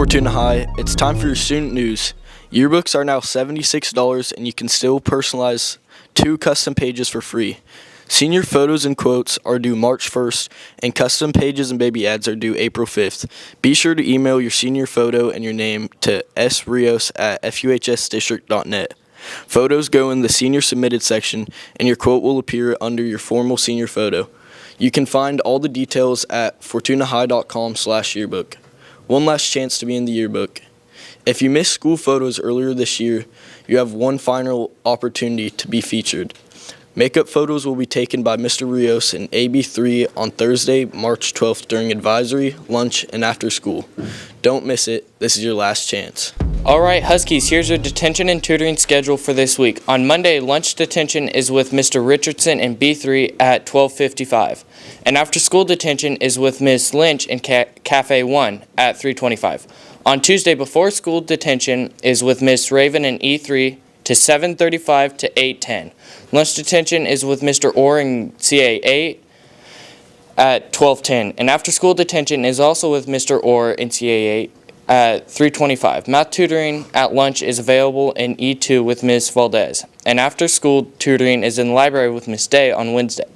Fortuna High, it's time for your student news. Yearbooks are now $76 and you can still personalize 2 custom pages for free. Senior photos and quotes are due March 1st and custom pages and baby ads are due April 5th. Be sure to email your senior photo and your name to srios@fuhsdistrict.net. Photos go in the senior submitted section and your quote will appear under your formal senior photo. You can find all the details at fortunahigh.com/yearbook. One last chance to be in the yearbook. If you missed school photos earlier this year, you have one final opportunity to be featured. Makeup photos will be taken by Mr. Rios in AB3 on Thursday, March 12th during advisory, lunch, and after school. Don't miss it. This is your last chance. All right, Huskies, here's your detention and tutoring schedule for this week. On Monday, lunch detention is with Mr. Richardson in B3 at 12:55. And after-school detention is with Ms. Lynch in Cafe 1 at 3:25. On Tuesday, before-school detention is with Ms. Raven in E3 to 7:35 to 8:10. Lunch detention is with Mr. Orr in CA 8 at 12:10. And after-school detention is also with Mr. Orr in CA 8 at 3:25. Math tutoring at lunch is available in E2 with Ms. Valdez. And after-school tutoring is in the library with Ms. Day on Wednesday.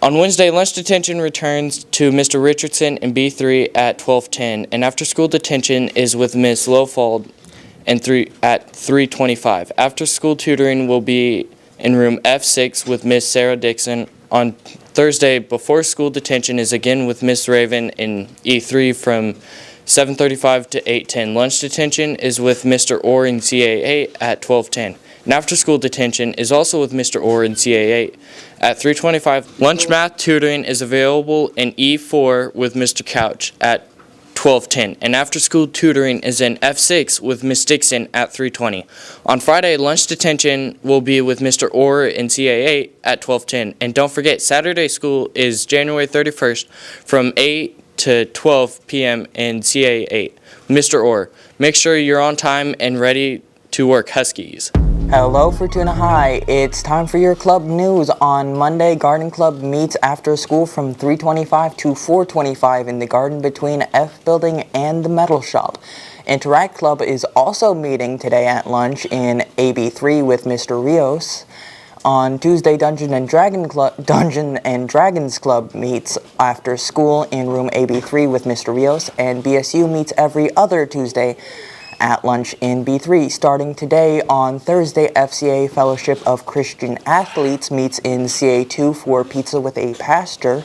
On Wednesday, lunch detention returns to Mr. Richardson in B3 at 12:10. And after-school detention is with Ms. Lowfold at 3:25. After-school tutoring will be in room F6 with Miss Sarah Dixon. On Thursday, before-school detention is again with Miss Raven in E3 from 7:35 to 8:10. Lunch detention is with Mr. Orr in CA 8 at 12:10. And after-school detention is also with Mr. Orr in CA 8 at 3:25. Lunch math tutoring is available in E4 with Mr. Couch at 12:10, and after-school tutoring is in F6 with Miss Dixon at 3:20. On Friday, lunch detention will be with Mr. Orr in CA 8 at 12:10. And don't forget, Saturday school is January 31st from 8 to 12 p.m. in CA 8. Mr. Orr, make sure you're on time and ready to work, Huskies. Hello, Fortuna High. It's time for your club news. On Monday, Garden Club meets after school from 3:25 to 4:25 in the garden between F Building and the Metal Shop. Interact Club is also meeting today at lunch in AB3 with Mr. Rios. On Tuesday, Dungeons and Dragons Club meets after school in room AB3 with Mr. Rios, and BSU meets every other Tuesday at lunch in B3. Starting today, on Thursday, FCA Fellowship of Christian Athletes meets in CA2 for pizza with a pastor.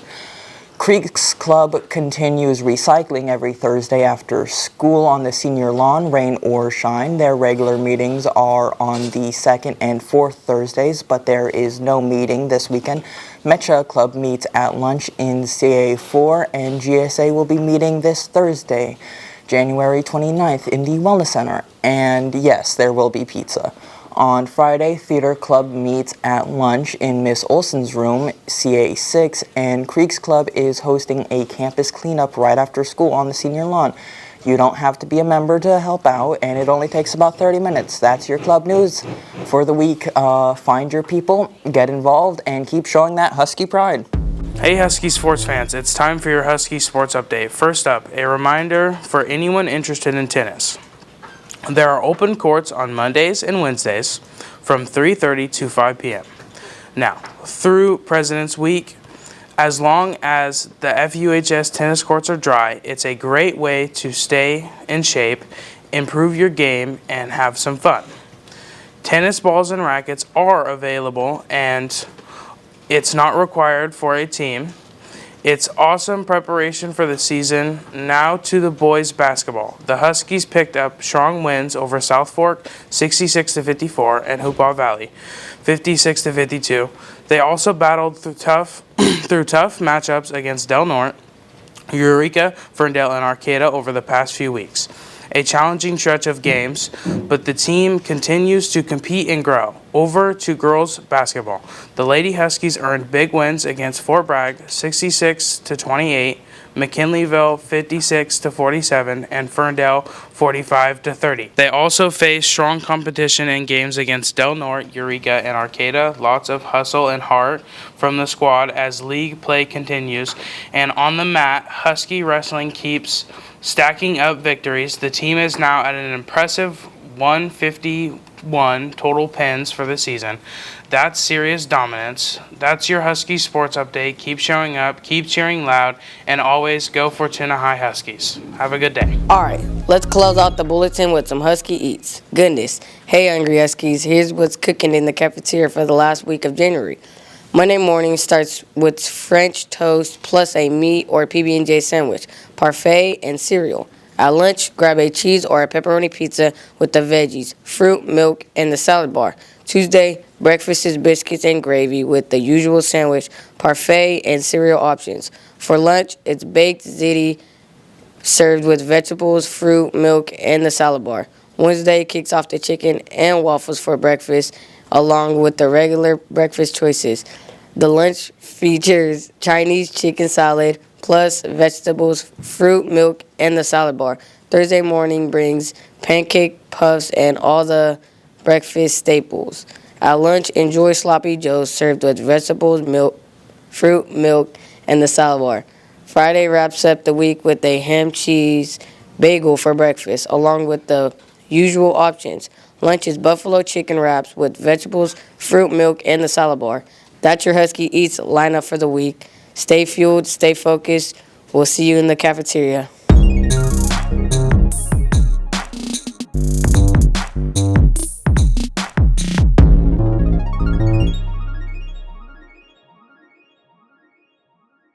Creeks Club continues recycling every Thursday after school on the senior lawn, rain or shine. Their regular meetings are on the 2nd and 4th Thursdays, but there is no meeting this weekend. Mecha Club meets at lunch in CA4, and GSA will be meeting this Thursday, January 29th in the Wellness Center. And yes, there will be pizza. On Friday, Theater Club meets at lunch in Miss Olson's room, CA6, and Creeks Club is hosting a campus cleanup right after school on the senior lawn. You don't have to be a member to help out, and it only takes about 30 minutes. That's your club news for the week. Find your people, get involved, and keep showing that Husky pride. Hey Husky Sports fans, it's time for your Husky Sports Update. First up, a reminder for anyone interested in tennis. There are open courts on Mondays and Wednesdays from 3:30 to 5 p.m. Now, through President's Week, as long as the FUHS tennis courts are dry, it's a great way to stay in shape, improve your game, and have some fun. Tennis balls and rackets are available, and it's not required for a team. It's awesome preparation for the season. Now to the boys basketball. The Huskies picked up strong wins over South Fork 66-54 and Hoopaw Valley 56-52. They also battled through tough matchups against Del Norte, Eureka, Ferndale, and Arcata over the past few weeks. A challenging stretch of games, but the team continues to compete and grow. Over to girls basketball. The Lady Huskies earned big wins against Fort Bragg 66-28, McKinleyville 56-47, and Ferndale 45-30. They also faced strong competition in games against Del Norte, Eureka, and Arcata. Lots of hustle and heart from the squad as league play continues. And on the mat, Husky wrestling keeps stacking up victories. The team is now at an impressive 151 total pins for the season. That's serious dominance. That's your Husky Sports Update. Keep showing up, keep cheering loud, and always go Fortuna High Huskies. Have a good day. Alright, let's close out the bulletin with some Husky Eats. Goodness. Hey Hungry Huskies, here's what's cooking in the cafeteria for the last week of January. Monday morning starts with French toast plus a meat or PB&J sandwich, parfait, and cereal. At lunch, grab a cheese or a pepperoni pizza with the veggies, fruit, milk, and the salad bar. Tuesday, breakfast is biscuits and gravy with the usual sandwich, parfait, and cereal options. For lunch, it's baked ziti served with vegetables, fruit, milk, and the salad bar. Wednesday kicks off the chicken and waffles for breakfast, along with the regular breakfast choices. The lunch features Chinese chicken salad, plus vegetables, fruit, milk, and the salad bar. Thursday morning brings pancake puffs and all the breakfast staples. At lunch, enjoy sloppy joes served with vegetables, milk, fruit, milk, and the salad bar. Friday wraps up the week with a ham cheese bagel for breakfast, along with the usual options. Lunch is buffalo chicken wraps with vegetables, fruit, milk, and the salad bar. That's your Husky Eats lineup for the week. Stay fueled, stay focused. We'll see you in the cafeteria.